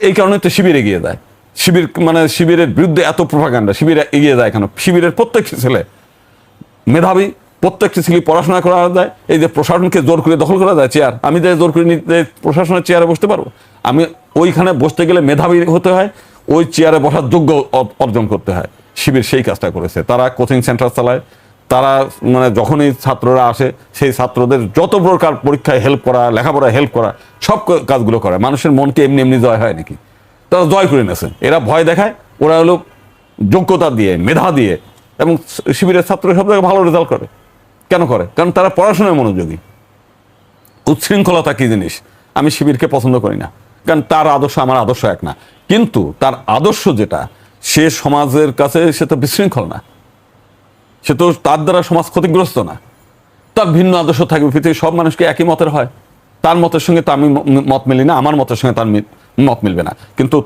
এই কারণে তো শিবির এগিয়ে যায়। শিবির মানে শিবিরের বিরুদ্ধে এত প্রোপাগান্ডা, শিবির এগিয়ে যায় কেন? শিবিরের প্রত্যেকটি ছেলে মেধাবী, প্রত্যেকটি ছেলে পড়াশোনা করা যায়। এই যে প্রশাসনকে জোর করে দখল করা যায় চেয়ার, আমি যে জোর করে নিতে প্রশাসনের চেয়ারে বসতে পারবো? আমি ওইখানে বসতে গেলে মেধাবী হতে হয়, ওই চেয়ারে বসার যোগ্য অর্জন করতে হয়। শিবির সেই কাজটা করেছে। তারা কোচিং সেন্টার চালায়, তারা মানে যখনই ছাত্ররা আসে সেই ছাত্রদের যত প্রকার পরীক্ষায় হেল্প করা, লেখাপড়ায় হেল্প করা, সব কাজগুলো করে। মানুষের মনকে এমনি এমনি জয় হয় নাকি? তারা জয় করে নিয়েছে। এরা ভয় দেখায়, ওরা হলো যোগ্যতা দিয়ে, মেধা দিয়ে। এবং শিবিরের ছাত্র সব থেকে ভালো রেজাল্ট করে। কেন করে? কারণ তারা পড়াশোনায় মনোযোগী। উচ্ছৃঙ্খলতা কি জিনিস আমি শিবিরকে পছন্দ করি না, কারণ তার আদর্শ আমার আদর্শ এক না। কিন্তু তার আদর্শ যেটা, সে সমাজের কাছে সে তো বিশৃঙ্খল না, সে তো তার দ্বারা সমাজ ক্ষতিগ্রস্ত না। তার ভিন্ন আদর্শ থাকবে, পৃথিবীর সব মানুষকে একই মতের হয়। তার মতের সঙ্গে তো আমি মত মিলি না, আমার মতের সঙ্গে তার মত মিলবে না। কিন্তু